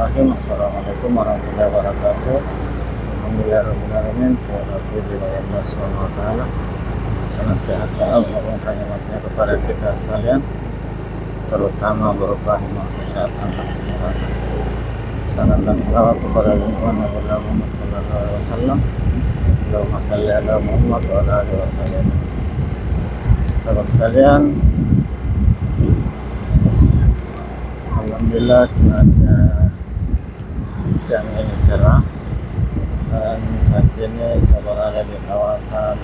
Bismillahirrahmanirrahim. Assalamualaikum warahmatullahi wabarakatuh. Alhamdulillahirrahmanirrahim. Saya bersyukur kepada Allah Subhanahu wa Ta'ala. Senantiasa memohonkan nikmatnya kepada kita sekalian, terutama berupa nikmat kesehatan dan kesehatan. Salam dan salawat kepada junjungan Nabi Muhammad sallallahu alaihi wasallam. Allahumma shalli ala Muhammad wa ala alihi wasallam. Sahabat sekalian, alhamdulillah cuaca siang ini cerah, dan saat ini saya berada di kawasan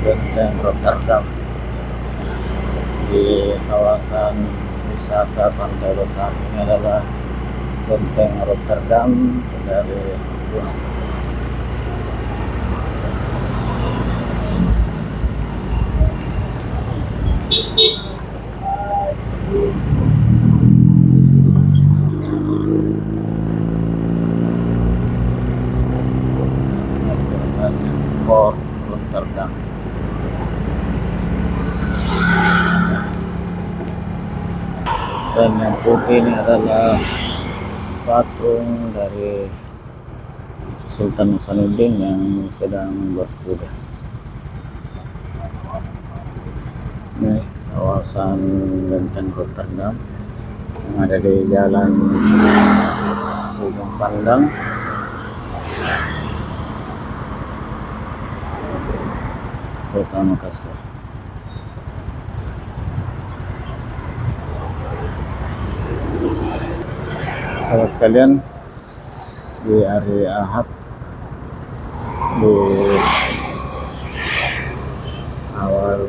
Benteng Rotterdam, di kawasan wisata Pantai Besar. Ini adalah Benteng Rotterdam dari Gunung. Port Rotterdam. Dan yang putih ini adalah patung dari Sultan Hasanuddin yang sedang berkuda. Ini kawasan Benteng Rotterdam yang ada di Jalan Ujung Pandang, Kota Makassar. Sahabat sekalian, di hari Ahad di awal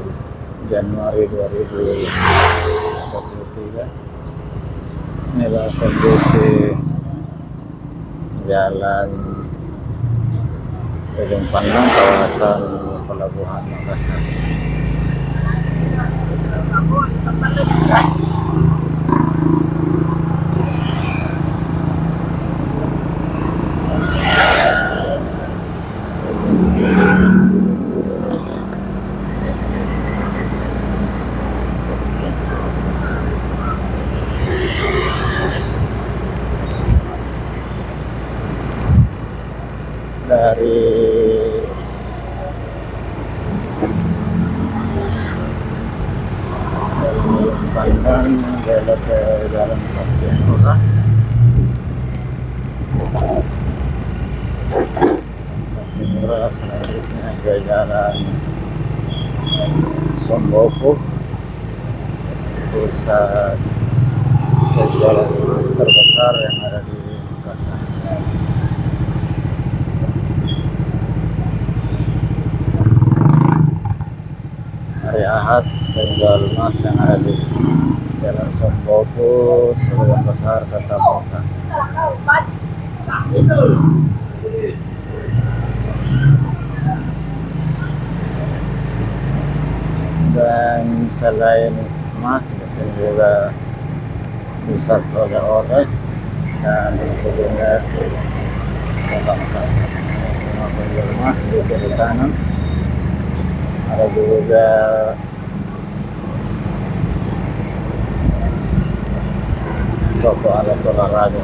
Januari 2023, inilah kondisi Jalan Ujung Pandang, kawasan Pelabuhan Makassar. Dari Pandang belok ke Jalan Patiakura, selanjutnya ke Jalan Somboku, pusat penjualan emas terbesar yang ada di Makassar. Hari Ahad penjual emas yang ada di Jalan Somboku, sebagian besar tetap buka. Dan selain emas, di sini juga pusat oleh-oleh dan kuliner Kota Makassar. Semua penjual emas di kiri kanan. Ada juga toko alat olahraga,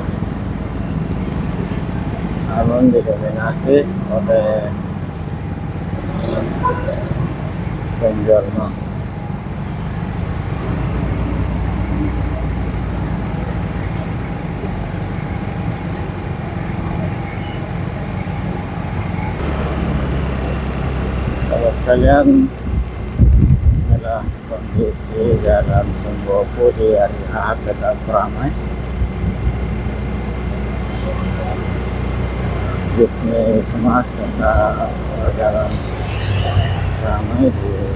namun didominasi oleh penjual emas. Sahabat sekalian, inilah kondisi Jalan Somboku di hari Ahad tetap ramai. Bisnis emas tetap berjalan ramai di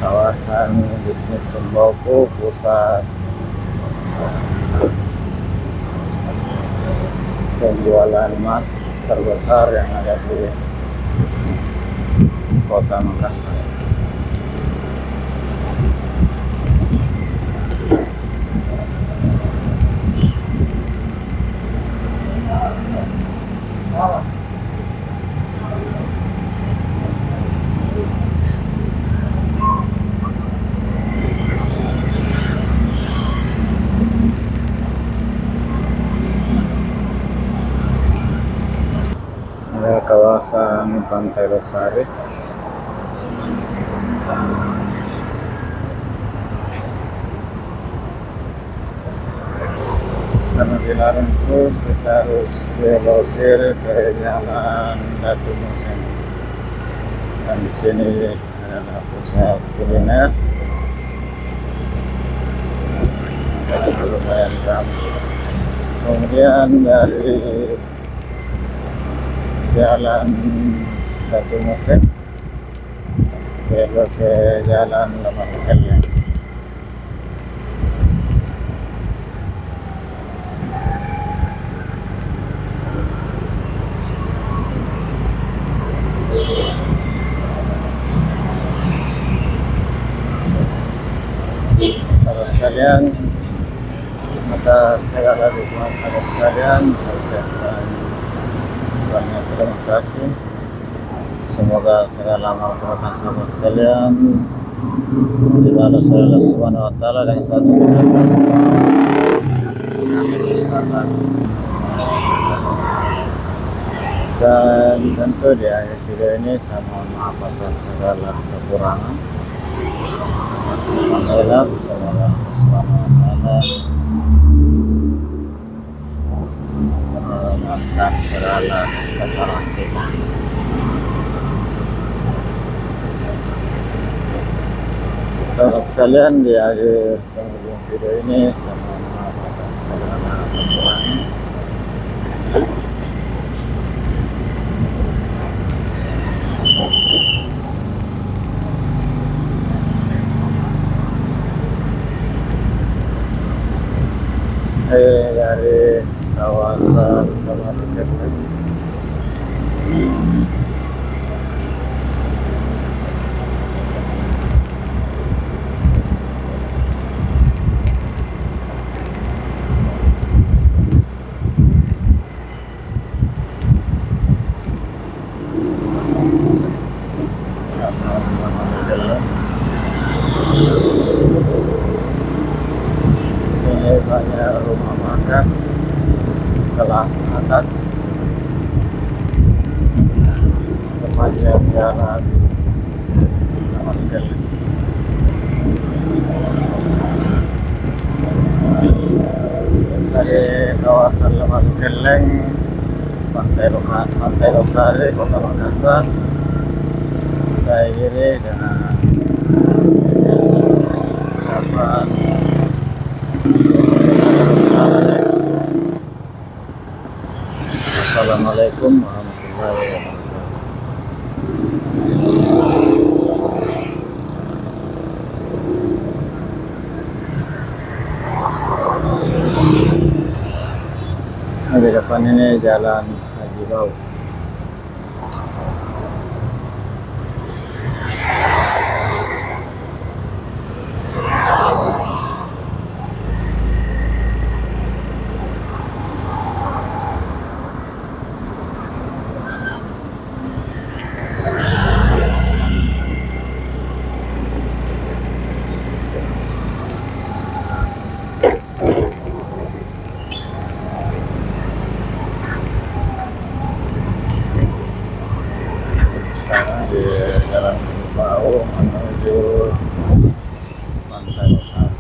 kawasan bisnis Somboku, pusat penjualan emas terbesar yang ada di Kota Makassar. Pantai Losari. Karena dilarang terus, kita harus belok kiri ke Jalan Datu Musen. Dan di sini adalah pusat kuliner. Lumayan ramai. Kemudian dari Jalan Datu Musen belok ke Jalan Lemah Keleng. Sahabat sekalian, maka segala dukungan sahabat sekalian, saya ucapkan banyak terima kasih. Semoga segala amal perbuatan sahabat sekalian dibalas oleh Allah Subhanahu wa Ta'ala dengan satu kebaikan. Amin bersama. Dan tentu di akhir video ini saya mohon maaf atas segala kekurangan. Alhamdulillah, semoga Allah Subhanahu wa Ta'ala memaafkan segala kesalahan kita. Sahabat sekalian, di akhir penghujung video ini saya mohon maaf atas segala kekurangan. Dari kawasan Lemah Keleng. Sini banyak rumah makan kelas atas sepanjang jalan Lemah Keleng. Dari kawasan Lemah Keleng, Pantai Losari, Kota Makassar, saya kiri dengan ucapan Assalamualaikum warahmatullahi wabarakatuh. Nah, di depan ini Jalan Haji Bau. Sekarang di Jalan Bau menuju Pantai Losari.